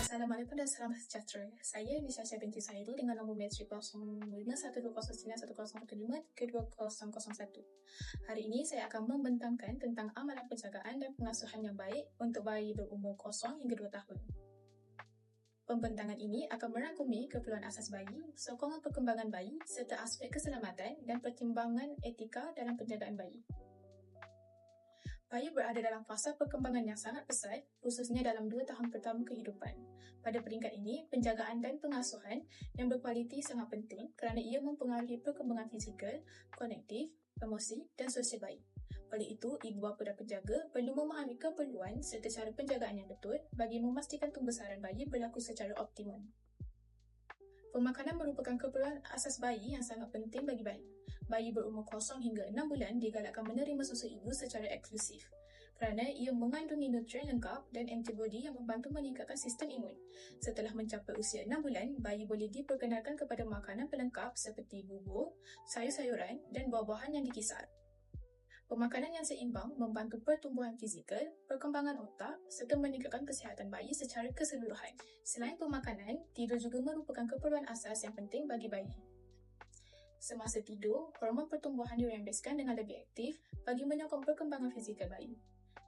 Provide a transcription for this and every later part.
Assalamualaikum dan salam sejahtera. Saya Nisha binti Saidu dengan nombor metrik 0512091015-2001. Hari ini saya akan membentangkan tentang amalan penjagaan dan pengasuhan yang baik untuk bayi berumur 0 hingga 2 tahun. Pembentangan ini akan merangkumi keperluan asas bayi, sokongan perkembangan bayi serta aspek keselamatan dan pertimbangan etika dalam penjagaan bayi. Bayi berada dalam fasa perkembangan yang sangat pesat, khususnya dalam 2 tahun pertama kehidupan. Pada peringkat ini, penjagaan dan pengasuhan yang berkualiti sangat penting kerana ia mempengaruhi perkembangan fizikal, kognitif, emosi dan sosial bayi. Oleh itu, ibu bapa dan penjaga perlu memahami keperluan serta cara penjagaan yang betul bagi memastikan pembesaran bayi berlaku secara optimum. Pemakanan merupakan keperluan asas bayi yang sangat penting bagi bayi. Bayi berumur 0 hingga 6 bulan digalakkan menerima susu ibu secara eksklusif kerana ia mengandungi nutrien lengkap dan antibodi yang membantu meningkatkan sistem imun. Setelah mencapai usia 6 bulan, bayi boleh diperkenalkan kepada makanan pelengkap seperti bubur, sayur-sayuran dan buah-buahan yang dikisar. Pemakanan yang seimbang membantu pertumbuhan fizikal, perkembangan otak serta meningkatkan kesihatan bayi secara keseluruhan. Selain pemakanan, tidur juga merupakan keperluan asas yang penting bagi bayi. Semasa tidur, hormon pertumbuhan dirembeskan dengan lebih aktif bagi menyokong perkembangan fizikal bayi.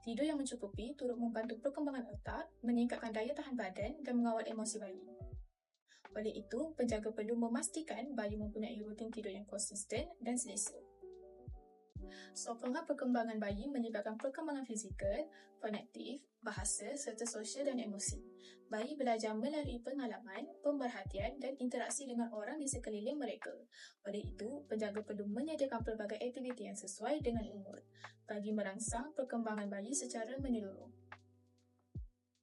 Tidur yang mencukupi turut membantu perkembangan otak, meningkatkan daya tahan badan dan mengawal emosi bayi. Oleh itu, penjaga perlu memastikan bayi mempunyai rutin tidur yang konsisten dan selesa. Sokongan perkembangan bayi melibatkan perkembangan fizikal, kognitif, bahasa serta sosial dan emosi. Bayi belajar melalui pengalaman, pemerhatian dan interaksi dengan orang di sekeliling mereka. Oleh itu, penjaga perlu menyediakan pelbagai aktiviti yang sesuai dengan umur bagi merangsang perkembangan bayi secara menyeluruh.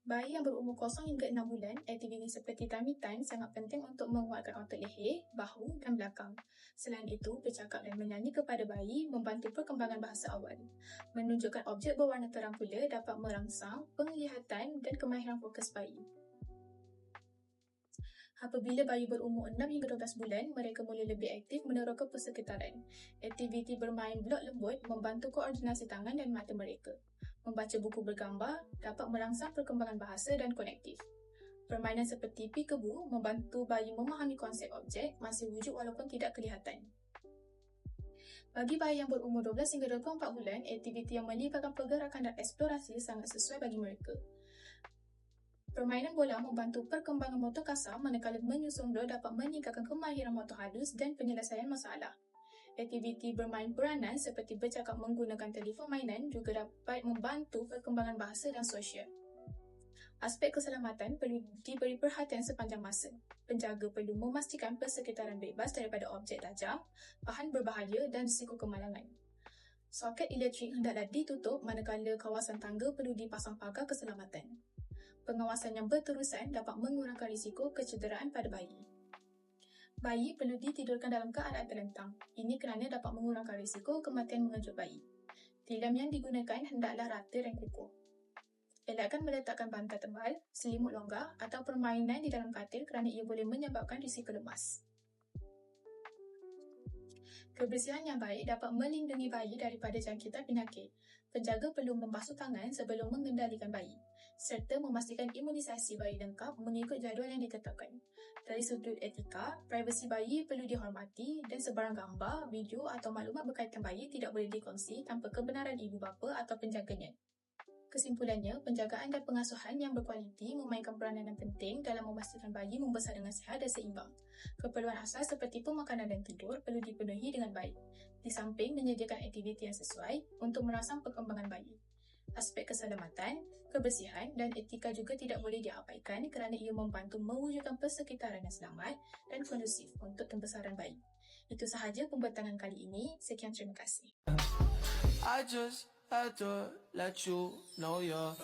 Bayi yang berumur 0 hingga 6 bulan, aktiviti seperti tummy time sangat penting untuk menguatkan otot leher, bahu dan belakang. Selain itu, bercakap dan menyanyi kepada bayi membantu perkembangan bahasa awal. Menunjukkan objek berwarna terang pula dapat merangsang penglihatan dan kemahiran fokus bayi. Apabila bayi berumur 6 hingga 12 bulan, mereka mula lebih aktif meneroka persekitaran. Aktiviti bermain blok lembut membantu koordinasi tangan dan mata mereka. Membaca buku bergambar dapat merangsang perkembangan bahasa dan kognitif. Permainan seperti peekaboo membantu bayi memahami konsep objek masih wujud walaupun tidak kelihatan. Bagi bayi yang berumur 12 hingga 24 bulan, aktiviti yang melibatkan pergerakan dan eksplorasi sangat sesuai bagi mereka. Permainan bola membantu perkembangan motor kasar manakala menyusun bola dapat meningkatkan kemahiran motor halus dan penyelesaian masalah. Aktiviti bermain peranan seperti bercakap menggunakan telefon mainan juga dapat membantu perkembangan bahasa dan sosial. Aspek keselamatan perlu diberi perhatian sepanjang masa. Penjaga perlu memastikan persekitaran bebas daripada objek tajam, bahan berbahaya dan risiko kemalangan. Soket elektrik hendaklah ditutup manakala kawasan tangga perlu dipasang pagar keselamatan. Pengawasan yang berterusan dapat mengurangkan risiko kecederaan pada bayi. Bayi perlu ditidurkan dalam keadaan terlentang. Ini kerana dapat mengurangkan risiko kematian mengejut bayi. Tilam yang digunakan hendaklah rata dan kukuh. Elakkan meletakkan bantal tebal, selimut longgar atau permainan di dalam katil kerana ia boleh menyebabkan risiko lemas. Kebersihan yang baik dapat melindungi bayi daripada jangkitan penyakit. Penjaga perlu membasuh tangan sebelum mengendalikan bayi, serta memastikan imunisasi bayi lengkap mengikut jadual yang ditetapkan. Dari sudut etika, privasi bayi perlu dihormati dan sebarang gambar, video atau maklumat berkaitan bayi tidak boleh dikongsi tanpa kebenaran ibu bapa atau penjaganya. Kesimpulannya, penjagaan dan pengasuhan yang berkualiti memainkan peranan yang penting dalam memastikan bayi membesar dengan sihat dan seimbang. Keperluan asas seperti pemakanan dan tidur perlu dipenuhi dengan baik, di samping menyediakan aktiviti yang sesuai untuk merangsang perkembangan bayi. Aspek keselamatan, kebersihan dan etika juga tidak boleh diabaikan kerana ia membantu mewujudkan persekitaran yang selamat dan kondusif untuk pembesaran bayi. Itu sahaja pembentangan kali ini. Sekian, terima kasih. I just had to let you know you're